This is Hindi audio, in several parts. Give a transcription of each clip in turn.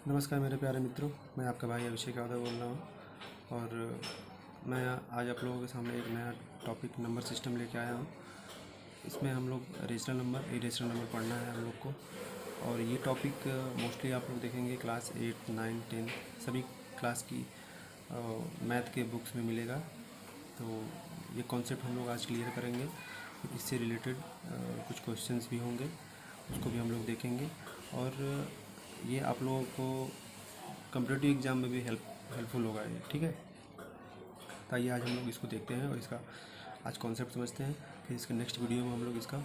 नमस्कार मेरे प्यारे मित्रों, मैं आपका भाई अभिषेक यादव बोल रहा हूँ। और मैं आज आप लोगों के सामने एक नया टॉपिक नंबर सिस्टम लेके आया हूँ। इसमें हम लोग रेशनल नंबर इरेशनल नंबर पढ़ना है हम लोग को। और ये टॉपिक मोस्टली आप लोग देखेंगे क्लास 8, 9, 10 सभी क्लास की मैथ के बुक्स में मिलेगा। तो ये कॉन्सेप्ट हम लोग आज क्लियर करेंगे। इससे रिलेटेड कुछ क्वेश्चंस भी होंगे, उसको भी हम लोग देखेंगे। और ये आप लोगों को कम्पिटिटिव एग्ज़ाम में भी हेल्पफुल होगा ये, ठीक है। तो आइए आज हम लोग इसको देखते हैं और इसका आज कॉन्सेप्ट समझते हैं। फिर इसके नेक्स्ट वीडियो में हम लोग इसका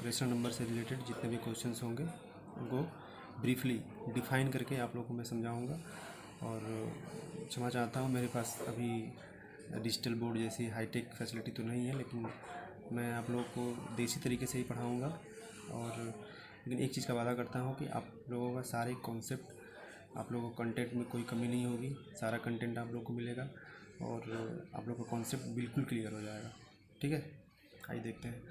रेशनल नंबर से रिलेटेड जितने भी क्वेश्चंस होंगे उनको ब्रीफली डिफ़ाइन करके आप लोगों को मैं समझाऊंगा। और क्षमा चाहता हूँ, मेरे पास अभी डिजिटल बोर्ड जैसी हाईटेक फैसिलिटी तो नहीं है, लेकिन मैं आप लोगों को देसी तरीके से ही पढ़ाऊँगा। और लेकिन एक चीज़ का वादा करता हूँ कि आप लोगों का सारे कॉन्सेप्ट, आप लोगों को कंटेंट में कोई कमी नहीं होगी, सारा कंटेंट आप लोगों को मिलेगा और आप लोगों का कॉन्सेप्ट बिल्कुल क्लियर हो जाएगा, ठीक है। आइए देखते हैं।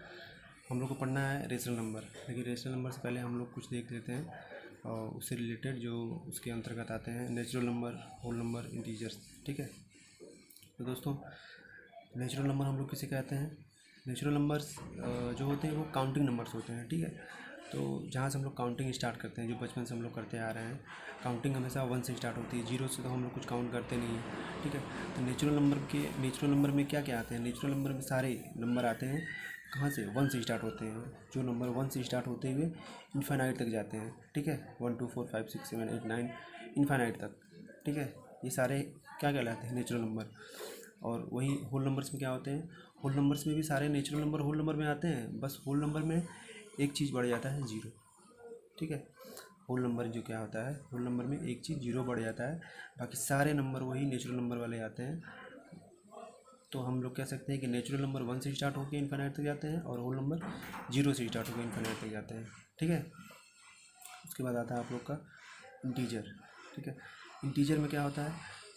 हम लोग को पढ़ना है रेशनल नंबर, लेकिन रेशनल नंबर से पहले हम लोग कुछ देख लेते हैं और उससे रिलेटेड जो उसके अंतर्गत आते हैं natural number, whole number, integers, ठीक है। तो दोस्तों, नेचुरल नंबर हम लोग किसे कहते हैं? नेचुरल नंबर्स जो होते हैं वो काउंटिंग नंबर्स होते हैं, ठीक है। तो जहाँ से हम लोग काउंटिंग स्टार्ट करते हैं, जो बचपन से हम लोग करते आ रहे हैं, काउंटिंग हमेशा 1 से स्टार्ट होती है, 0 से तो हम लोग कुछ काउंट करते नहीं हैं, ठीक है। तो नेचुरल नंबर में क्या क्या आते हैं? नेचुरल नंबर में सारे नंबर आते हैं कहाँ से? 1 से स्टार्ट होते हैं। जो नंबर 1 से स्टार्ट होते हुए इनफाइनाइट तक जाते हैं, ठीक है। 1 2 4 5 6 7 8 9 इनफाइनाइट तक, ठीक है। ये सारे क्या कहलाते हैं? Natural number. और वही होल नंबर्स में क्या होते हैं? होल नंबर्स में भी सारे नेचुरल नंबर होल नंबर में आते हैं, बस होल नंबर में एक चीज़ बढ़ जाता है, जीरो, ठीक है। होल नंबर जो क्या होता है, होल नंबर में एक चीज़ जीरो बढ़ जाता है, बाकी सारे नंबर वही नेचुरल नंबर वाले आते हैं। तो हम लोग कह सकते हैं कि नेचुरल नंबर 1 से स्टार्ट होकर इनफाइनाइट तक जाते हैं और होल नंबर 0 से स्टार्ट होकर इनफाइनाइट तक जाते हैं, ठीक है। उसके बाद आता है आप लोग का इंटीजर, ठीक है। इंटीजर में क्या होता है?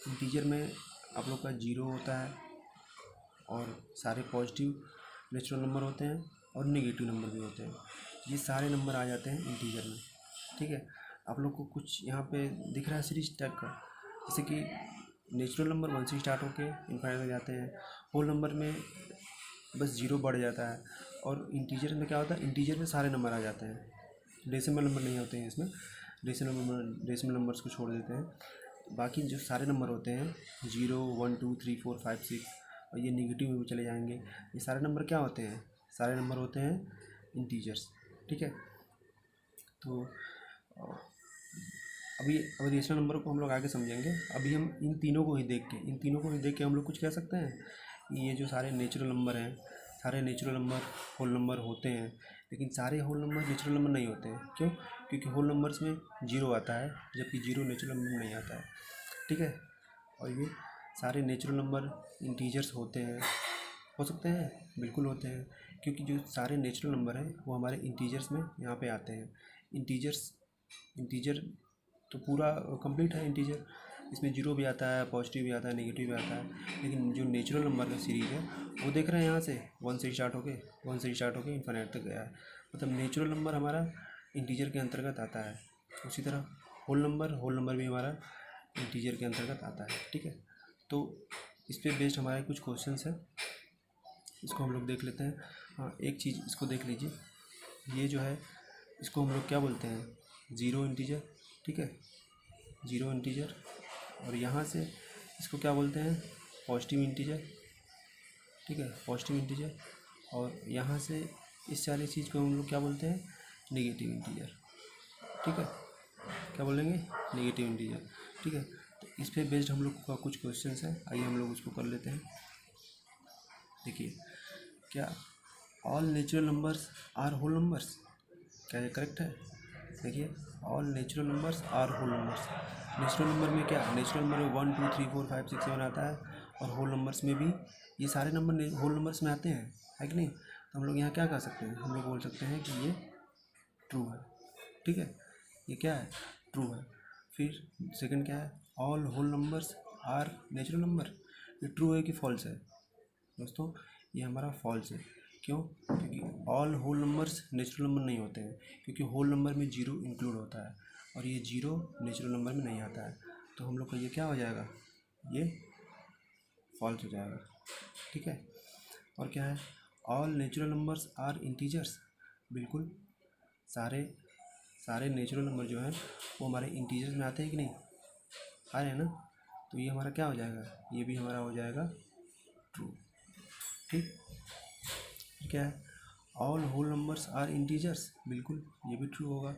इंटीजर में आप लोग का जीरो होता है और सारे पॉजिटिव नेचुरल नंबर होते हैं और नेगेटिव नंबर भी होते हैं। ये सारे नंबर आ जाते हैं इंटीजर में, ठीक है। आप लोग को कुछ यहाँ पे दिख रहा है सीरीज टाइप का, जैसे कि नेचुरल नंबर 1 से स्टार्ट होके इनफाइनाइट में जाते हैं, होल नंबर में बस जीरो बढ़ जाता है। और इंटीजर में क्या होता है? इंटीजर में सारे नंबर आ जाते हैं, डेसिमल नंबर नहीं होते हैं इसमें। डेसिमल नंबर्स को छोड़ देते हैं, बाकी जो सारे नंबर होते हैं 0 1 2 3 4 5 6 और ये निगेटिव में भी चले जाएंगे, ये सारे नंबर क्या होते हैं? सारे नंबर होते हैं इंटीजर्स, ठीक है। तो अभी रेशनल नंबर को हम लोग आगे समझेंगे। अभी हम इन तीनों को ही देख के हम लोग कुछ कह सकते हैं। ये जो सारे नेचुरल नंबर हैं, सारे नेचुरल नंबर होल नंबर होते हैं, लेकिन सारे होल नंबर नेचुरल नंबर नहीं होते हैं। क्यों? क्योंकि होल नंबर्स में जीरो आता है, जबकि जीरो नेचुरल नंबर में नहीं आता है, ठीक है। और ये सारे नेचुरल नंबर इंटीजर्स होते हैं, हो सकते हैं, बिल्कुल होते हैं, क्योंकि जो सारे नेचुरल नंबर हैं वो हमारे इंटीजर्स में यहाँ पे आते हैं। इंटीजर तो पूरा कंप्लीट है इंटीजर, इसमें जीरो भी आता है, पॉजिटिव भी आता है, नेगेटिव भी आता है। लेकिन जो नेचुरल नंबर का सीरीज़ है वो देख रहे हैं यहाँ से 1 से स्टार्ट होके इन्फिनिट तक गया है, मतलब नेचुरल नंबर हमारा इंटीजर के अंतर्गत आता है। उसी तरह होल नंबर भी हमारा इंटीजर के अंतर्गत आता है, ठीक है। तो इस पर बेस्ड हमारे कुछ क्वेश्चंस हैं, इसको हम लोग देख लेते हैं। हाँ, एक चीज़ इसको देख लीजिए, ये जो है इसको हम लोग क्या बोलते हैं? ज़ीरो इंटीजर, ठीक है, ज़ीरो इंटीजर। और यहाँ से इसको क्या बोलते हैं? पॉजिटिव इंटीजर, ठीक है, पॉजिटिव इंटीजर। और यहाँ से इस सारी चीज़ को हम लोग क्या बोलते हैं? नेगेटिव इंटीजर, ठीक है। क्या बोलेंगे? नेगेटिव इंटीजर, ठीक है। तो इस पे बेस्ड हम लोग का कुछ क्वेश्चंस हैं, आइए हम लोग उसको कर लेते हैं। देखिए, क्या all natural numbers are whole numbers? क्या ये करेक्ट है? देखिए, all natural numbers are whole numbers. Natural number में क्या? नेचुरल नंबर में 1 2 3 4 5 6 7 आता है, और होल नंबर्स में भी ये सारे नंबर होल नंबर्स में आते हैं, है कि नहीं? तो हम लोग यहाँ क्या कह सकते हैं? हम लोग बोल सकते हैं कि ये ट्रू है, ठीक है। ये क्या है? ट्रू है। फिर सेकंड क्या है? All whole numbers are natural number. ये ट्रू है कि फॉल्स है? दोस्तों, ये हमारा फॉल्स है। क्यों? क्योंकि all whole numbers natural number नहीं होते हैं, क्योंकि होल नंबर में जीरो इंक्लूड होता है। और ये 0 नेचुरल नंबर में नहीं आता है, तो हम लोग का ये क्या हो जाएगा, ये फॉल्स हो जाएगा। ठीक है। और क्या है, all natural numbers are integers, बिल्कुल सारे नेचुरल नंबर जो हैं वो हमारे इंटीजर्स में आते हैं कि नहीं, आ रहे हैं ना, तो ये हमारा क्या हो जाएगा, ये भी हमारा हो जाएगा ट्रू। ठीक। क्या है, all whole numbers are integers, बिल्कुल ये भी ट्रू होगा,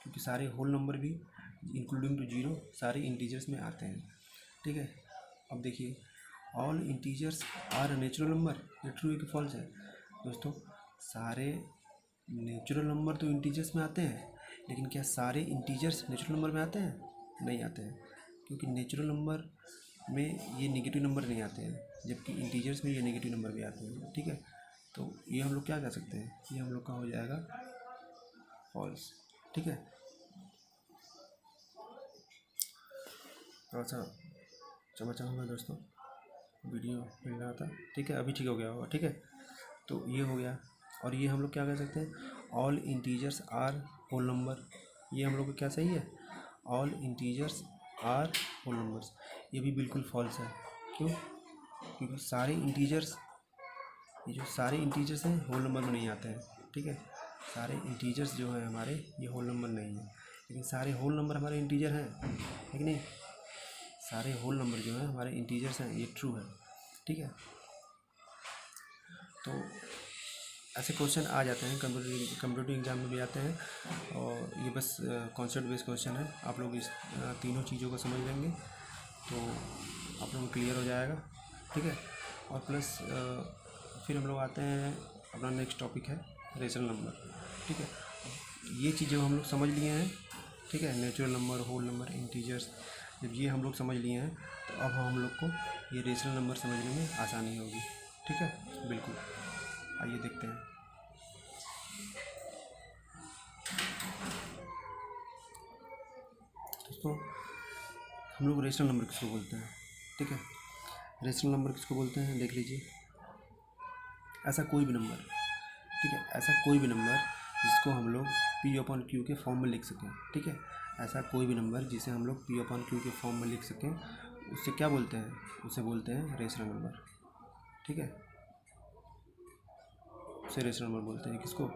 क्योंकि सारे होल नंबर भी इंक्लूडिंग टू 0 सारे इंटीजर्स में आते हैं। ठीक है। अब देखिए, all integers are natural number, ये ट्रू है कि फॉल्स है दोस्तों। सारे नेचुरल नंबर तो इंटीजर्स में आते हैं, लेकिन क्या सारे इंटीजर्स नेचुरल नंबर में आते हैं, नहीं आते हैं, क्योंकि नेचुरल नंबर में ये नेगेटिव नंबर नहीं आते हैं, जबकि इंटीजर्स में ये नेगेटिव नंबर भी आते हैं। ठीक है। तो ये हम लोग क्या कह सकते हैं, ये हम लोग का हो जाएगा फॉल्स। ठीक है। थोड़ा सा समझ होगा दोस्तों, वीडियो मिल रहा था। ठीक है, अभी ठीक हो गया होगा। ठीक है, तो ये हो गया। और ये हम लोग क्या कह सकते हैं, all integers are whole number, ये हम लोग को क्या सही है, all integers are whole numbers, ये भी बिल्कुल फॉल्स है। क्यों, क्योंकि सारे इंटीजर्स, ये जो सारे इंटीजर्स हैं होल नंबर में नहीं आते हैं। ठीक है, सारे इंटीजर्स जो हैं हमारे ये होल नंबर नहीं है, लेकिन सारे होल नंबर हमारे इंटीजर हैं, है कि नहीं, सारे होल नंबर जो हैं हमारे इंटीजर्स हैं, ये ट्रू है। ठीक है। तो ऐसे क्वेश्चन आ जाते हैं, कंप्यूटर एग्जाम में भी आते हैं, और ये बस कॉन्सेप्ट बेस्ड क्वेश्चन है। आप लोग इस तीनों चीज़ों को समझ लेंगे तो आप लोगों को क्लियर हो जाएगा। ठीक है। और प्लस फिर हम लोग आते हैं, अपना नेक्स्ट टॉपिक है रेशनल नंबर। ठीक है, ये चीज़ें हम लोग समझ लिए हैं। ठीक है, natural number, whole number, integers, जब ये हम लोग समझ लिए हैं तो अब हम लोग को ये रेशनल नंबर समझने में आसानी होगी। ठीक है, बिल्कुल। आइए देखते हैं। दोस्तों, हम लोग रेशनल नंबर किसको बोलते हैं, ठीक है, रेशनल नंबर किसको बोलते हैं, देख लीजिए। ऐसा कोई भी नंबर, ठीक है, ऐसा कोई भी नंबर जिसको हम लोग P/Q के फॉर्म में लिख सकें। ठीक है, ऐसा कोई भी नंबर जिसे हम लोग P/Q के फॉर्म में लिख सकें, उससे क्या बोलते हैं, उसे बोलते हैं रेशनल नंबर। ठीक है, उसे रेशनल नंबर बोलते हैं। किसको,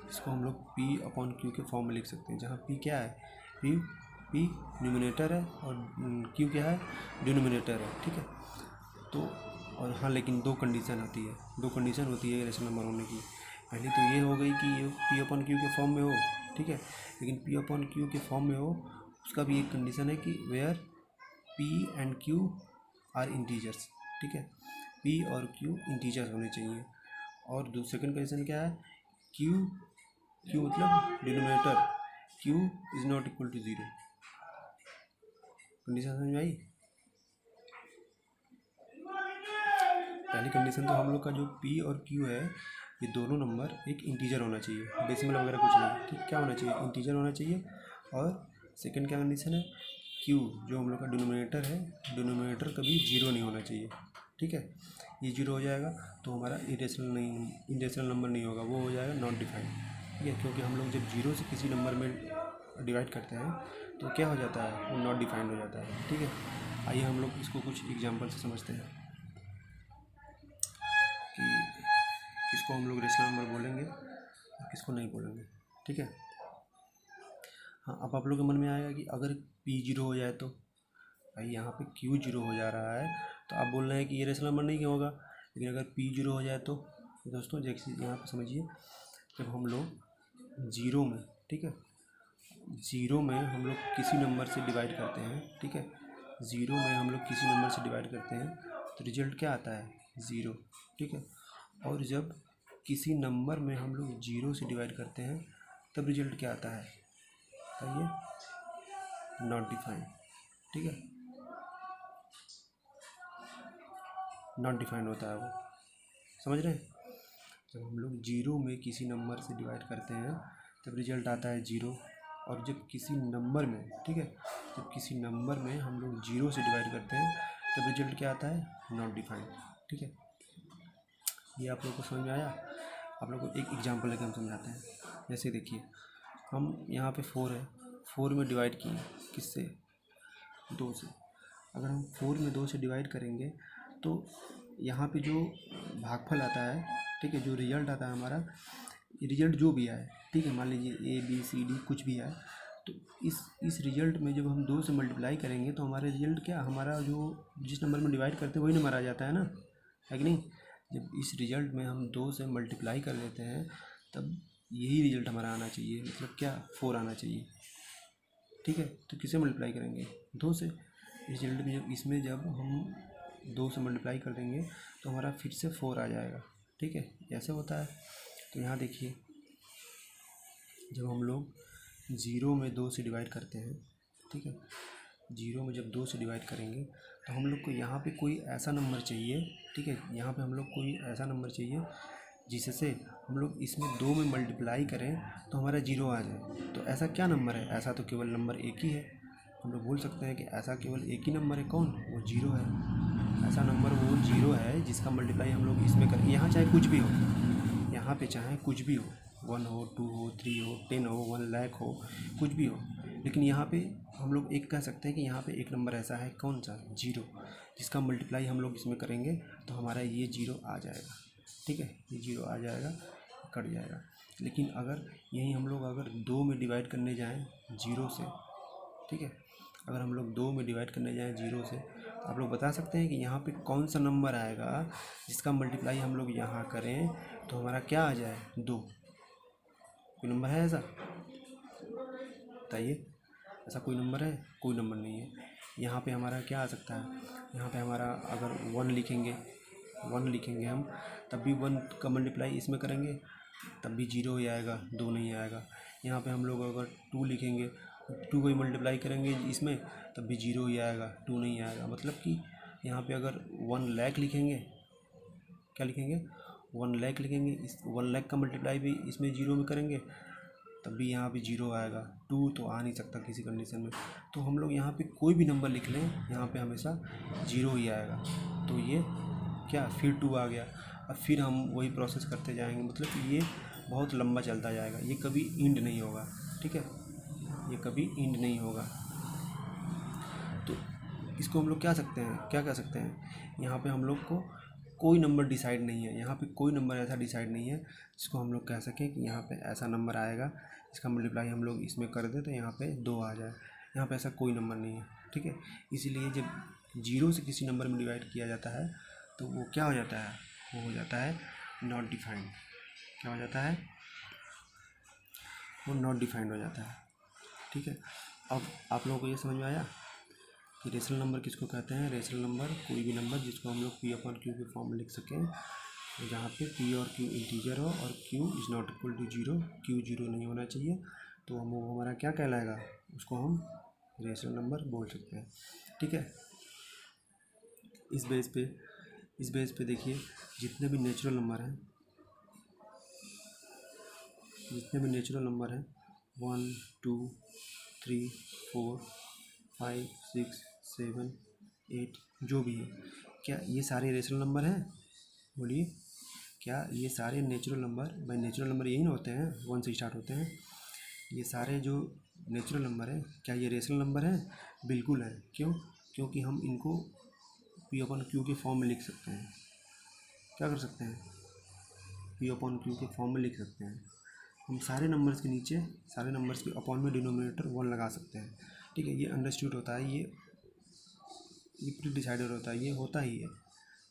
इसको हम लोग P/Q के फॉर्म में लिख सकते हैं, जहाँ P क्या है, P न्यूमरेटर है और Q क्या है, डिनोमिनेटर है। ठीक है, तो और हाँ, लेकिन दो कंडीशन होती है रेशनल नंबर होने की। पहली तो ये हो गई कि ये P/Q के फॉर्म में हो। ठीक है, लेकिन P/Q के फॉर्म में हो, उसका भी एक कंडीशन है कि where P and Q are integers. ठीक है, P और Q इंटीजर्स होने चाहिए। और सेकंड कंडीशन क्या है, Q मतलब denominator, Q is not equal to 0। Condition समझ में आई। पहली कंडीशन तो हम लोग का जो P और Q है, ये दोनों नंबर एक इंटीजर होना चाहिए, डेसिमल वगैरह कुछ नहीं। ठीक, क्या होना चाहिए, इंटीजर होना चाहिए। और सेकंड क्या कंडीशन है, Q जो हम लोग का डिनोमिनेटर है, डिनोमिनेटर कभी 0 नहीं होना चाहिए। ठीक है, ये 0 हो जाएगा तो हमारा इरेशनल नंबर नहीं होगा, वो हो जाएगा नॉट डिफाइंड। ठीक है, क्योंकि हम लोग जब 0 से किसी नंबर में डिवाइड करते हैं तो क्या हो जाता है, वो नॉट डिफाइंड हो जाता है। ठीक है, आइए हम लोग इसको कुछ एग्जाम्पल से समझते हैं कि किसको हम लोग रेशनल नंबर बोलेंगे और किसको नहीं बोलेंगे। ठीक है, हाँ, अब आप लोग के मन में आएगा कि अगर P 0 हो जाए तो, भाई यहाँ पे Q 0 हो जा रहा है तो आप बोल रहे हैं कि ये रेशनल नंबर नहीं होगा। लेकिन अगर P 0 हो जाए तो दोस्तों, जैसे यहाँ पे समझिए, जब हम लोग 0 में, ठीक है, 0 में हम लोग किसी नंबर से डिवाइड करते हैं। ठीक है, 0 में हम लोग किसी नंबर से डिवाइड करते हैं तो रिजल्ट क्या आता है, 0। ठीक है, और जब किसी नंबर में हम लोग 0 से डिवाइड करते हैं तब रिजल्ट क्या आता है, बताइए, नॉट डिफाइंड। ठीक है, नॉट डिफाइंड होता है वो, समझ रहे हैं। जब हम लोग 0 में किसी नंबर से डिवाइड करते हैं तब रिजल्ट आता है 0। और जब किसी नंबर में, ठीक है, जब किसी नंबर में हम लोग 0 से डिवाइड करते हैं तब रिजल्ट क्या आता है, नॉट डिफाइंड। ठीक है, ये आप लोग को समझ में आया। आप लोग को एक एग्जांपल लेकर हम समझाते हैं। जैसे देखिए, हम यहाँ पे 4 है, 4 में डिवाइड किए, किससे? 2 से। अगर हम 4 में 2 से डिवाइड करेंगे तो यहाँ पे जो भागफल आता है, ठीक है, जो रिजल्ट आता है हमारा, रिजल्ट जो भी आए, ठीक है, मान लीजिए ABCD कुछ भी आए, तो इस रिजल्ट में जब हम 2 से मल्टीप्लाई करेंगे तो हमारा रिजल्ट क्या, हमारा जो जिस नंबर में डिवाइड करते हैं वही नंबर आ जाता है ना, है कि नहीं? जब इस रिजल्ट में हम 2 से मल्टीप्लाई कर लेते हैं तब यही रिजल्ट हमारा आना चाहिए, मतलब क्या, 4 आना चाहिए, ठीक है। तो किसे मल्टीप्लाई करेंगे? 2 से। रिजल्ट में जब हम 2 से मल्टीप्लाई कर देंगे तो हमारा फिर से 4 आ जाएगा, ठीक है, ऐसे होता है। तो यहाँ देखिए, जब हम लोग 0 में 2 से डिवाइड करते हैं, ठीक है, 0 में जब 2 से डिवाइड करेंगे तो हम लोग को यहाँ पे कोई ऐसा नंबर चाहिए, ठीक है, यहाँ पे हम लोग कोई ऐसा नंबर चाहिए जिससे हम लोग इसमें 2 में मल्टीप्लाई करें तो हमारा 0 आ जाए। तो ऐसा क्या नंबर है? ऐसा तो केवल नंबर एक ही है। हम लोग बोल सकते हैं कि ऐसा केवल एक ही नंबर है। कौन? वो 0 है। ऐसा नंबर वो 0 है जिसका मल्टीप्लाई हम लोग इसमें करें। यहाँ चाहे कुछ भी हो, यहाँ पे चाहे कुछ भी हो, 1 हो, 2 हो, 3 हो, 10 हो, 1 लाख हो, कुछ भी हो, लेकिन यहाँ पे हम लोग एक कह सकते हैं कि यहाँ पे एक नंबर ऐसा है, कौन सा? 0, जिसका मल्टीप्लाई हम लोग इसमें करेंगे तो हमारा ये 0 आ जाएगा, ठीक है, ये 0 आ जाएगा, कट जाएगा। लेकिन अगर यही हम लोग अगर 2 में डिवाइड करने जाएँ 0 से, ठीक है, अगर हम लोग 2 में डिवाइड करने जाएँ 0 से, तो आप लोग बता सकते हैं कि यहाँ पे कौन सा नंबर आएगा जिसका मल्टीप्लाई हम लोग यहाँ करें तो हमारा क्या आ जाए? 2। कोई नंबर है ऐसा? बताइए, ऐसा कोई नंबर है? कोई नंबर नहीं है। यहाँ पे हमारा क्या आ सकता है? यहाँ पे हमारा अगर 1 लिखेंगे, 1 लिखेंगे हम, तब भी 1 का मल्टीप्लाई इसमें करेंगे तब भी 0 ही आएगा, 2 नहीं आएगा। यहाँ पे हम लोग अगर 2 लिखेंगे, 2 को ही मल्टीप्लाई करेंगे इसमें तब भी 0 ही आएगा, 2 नहीं आएगा। मतलब कि यहाँ पे अगर 1 लाख लिखेंगे, क्या लिखेंगे? 1 लाख लिखेंगे, इस 1 लाख का मल्टीप्लाई भी इसमें 0 में करेंगे तब भी यहाँ पे 0 आएगा, 2 तो आ नहीं सकता किसी कंडीशन में। तो हम लोग यहाँ पे कोई भी नंबर लिख लें, यहाँ पे हमेशा 0 ही आएगा। तो ये क्या, फिर 2 आ गया। अब फिर हम वही प्रोसेस करते जाएंगे, मतलब कि ये बहुत लंबा चलता जाएगा, ये कभी इंड नहीं होगा, ठीक है, ये कभी इंड नहीं होगा। तो इसको हम लोग क्या कह सकते हैं, यहाँ पे हम लोग को कोई नंबर डिसाइड नहीं है, यहाँ पे कोई नंबर ऐसा डिसाइड नहीं है जिसको हम लोग कह सकें कि यहाँ पे ऐसा नंबर आएगा इसका मल्टीप्लाई हम लोग इसमें कर दें तो यहाँ पे 2 आ जाए। यहाँ पे ऐसा कोई नंबर नहीं है, ठीक है। इसीलिए जब 0 से किसी नंबर में डिवाइड किया जाता है तो वो क्या हो जाता है? वो हो जाता है नॉट डिफाइंड। क्या हो जाता है? वो नॉट डिफाइंड हो जाता है, ठीक है। अब आप लोगों को ये समझ में आया कि रेशनल नंबर किसको कहते हैं? रेशनल नंबर कोई भी नंबर जिसको हम लोग P/Q के फॉर्म में लिख सकें, जहाँ पे P और Q इंटीजर हो और Q is not equal to 0, Q 0 नहीं होना चाहिए, तो हम वो हमारा क्या कहलाएगा? उसको हम रेशनल नंबर बोल सकते हैं, ठीक है। इस बेस पे देखिए, जितने भी नेचुरल नंबर हैं 1 2 3 4 5 6 7 8 जो भी है, क्या ये सारे रेशनल नंबर हैं? बोलिए, क्या ये सारे नेचुरल नंबर, भाई नेचुरल नंबर यही ना होते हैं, 1 से स्टार्ट होते हैं, ये सारे जो नेचुरल नंबर हैं क्या ये रेशनल नंबर हैं? बिल्कुल है। क्यों? क्योंकि हम इनको P/Q के फॉर्म में लिख सकते हैं। क्या कर सकते हैं? P/Q के फॉर्म में लिख सकते हैं। हम सारे नंबर्स के नीचे, सारे नंबर्स के अपॉन में डिनोमिनेटर 1 लगा सकते हैं, ठीक है। ये अंडरस्टूड होता है, ये प्री डिसाइडेड होता है, ये होता ही है,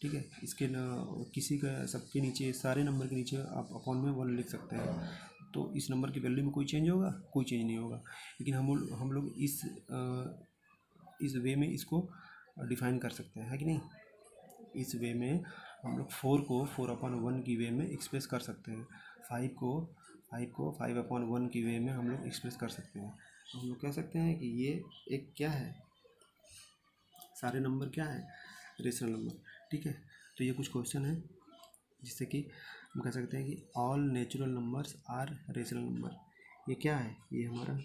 ठीक है। इसके न किसी का सबके नीचे, सारे नंबर के नीचे आप अपॉन में 1 लिख सकते हैं, तो इस नंबर की वैल्यू में कोई चेंज होगा? कोई चेंज नहीं होगा। लेकिन हम लोग इस वे में इसको डिफाइन कर सकते हैं, है कि नहीं? इस वे में हम लोग 4 को 4/1 की वे में एक्सप्रेस कर सकते हैं, 5 को 5/1 की वे में हम लोग एक्सप्रेस कर सकते हैं। तो हम लोग कह सकते हैं कि ये एक क्या है, सारे नंबर क्या है? रेशनल नंबर, ठीक है। तो ये कुछ क्वेश्चन है जिससे कि हम कह सकते हैं कि all natural numbers are rational number. ये क्या है? ये हमारा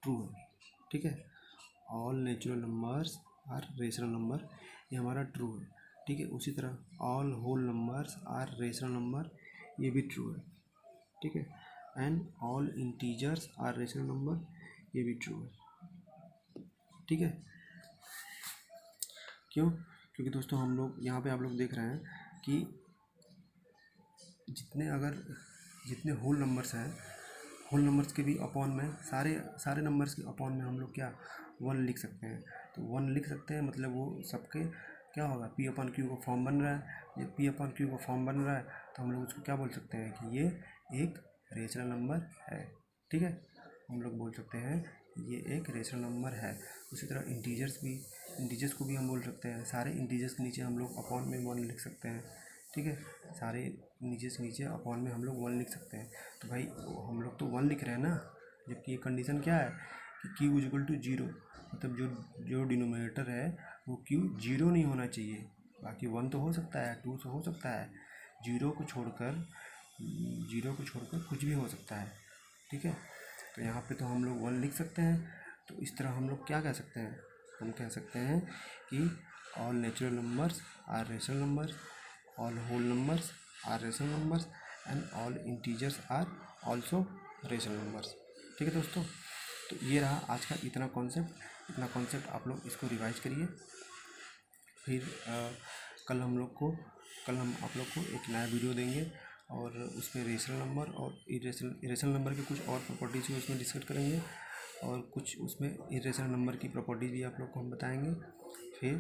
ट्रू है, ठीक है। All natural numbers are rational number, ये हमारा ट्रू है, ठीक है। उसी तरह all whole numbers are rational number, ये भी ट्रू है, ठीक है। And all integers are rational number, ये भी ट्रू है। ठीक है, क्यों? क्योंकि दोस्तों हम लोग यहाँ पे आप लोग देख रहे हैं कि जितने होल नंबर्स हैं, होल नंबर्स के भी अपॉन में सारे नंबर्स के अपॉन में हम लोग क्या 1 लिख सकते हैं। तो 1 लिख सकते हैं, मतलब वो सबके क्या होगा, पी अपन क्यू का फॉर्म बन रहा है। जब पी अपन क्यू का फॉर्म बन रहा है तो हम लोग उसको क्या बोल सकते हैं कि ये एक रेशनल नंबर है। ठीक है, हम लोग बोल सकते हैं ये एक रेशनल नंबर है। उसी तरह इंटीजर्स को भी हम बोल सकते हैं। सारे इंटीजर्स के नीचे हम लोग अपॉन में 1 लिख सकते हैं। ठीक है, सारे नीचे अपॉन में हम लोग 1 लिख सकते हैं। तो भाई हम लोग तो 1 लिख रहे हैं ना, जबकि ये कंडीशन क्या है कि q इक्वल टू 0, मतलब जो डिनोमिनेटर है वो q 0 नहीं होना चाहिए। बाकी 1 तो हो सकता है, 2 तो हो सकता है, 0 को छोड़कर कुछ भी हो सकता है। ठीक है, तो यहाँ पे तो हम लोग 1 लिख सकते हैं। तो इस तरह हम लोग क्या कह सकते हैं, हम कह सकते हैं कि all natural numbers are rational numbers, all whole numbers are rational numbers and all integers are also rational numbers. ठीक है दोस्तों, तो ये रहा आज का इतना कॉन्सेप्ट आप लोग इसको रिवाइज करिए। फिर कल हम आप लोग को एक नया वीडियो देंगे और उसमें रेशनल नंबर और इरेशनल नंबर के कुछ और प्रॉपर्टीज़ को उसमें डिस्कस करेंगे और कुछ उसमें इरेशनल नंबर की प्रॉपर्टीज़ भी आप लोग को हम बताएंगे। फिर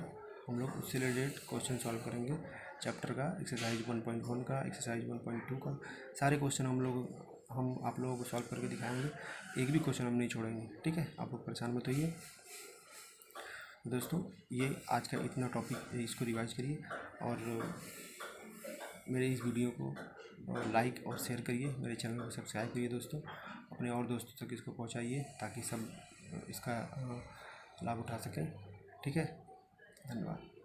हम लोग उससे रिलेटेड क्वेश्चन सॉल्व करेंगे चैप्टर का, एक्सरसाइज 1.1 का, एक्सरसाइज 1.2 का। सारे क्वेश्चन हम आप लोगों को सॉल्व करके दिखाएंगे, एक भी क्वेश्चन हम नहीं छोड़ेंगे। ठीक है, आप लोग परेशान मत होइए दोस्तों। ये आज का इतना टॉपिक है, इसको रिवाइज करिए और मेरे इस वीडियो को लाइक और शेयर करिए, मेरे चैनल को सब्सक्राइब करिए दोस्तों, अपने और दोस्तों तक इसको पहुंचाइए ताकि सब इसका लाभ उठा सकें। ठीक है, धन्यवाद।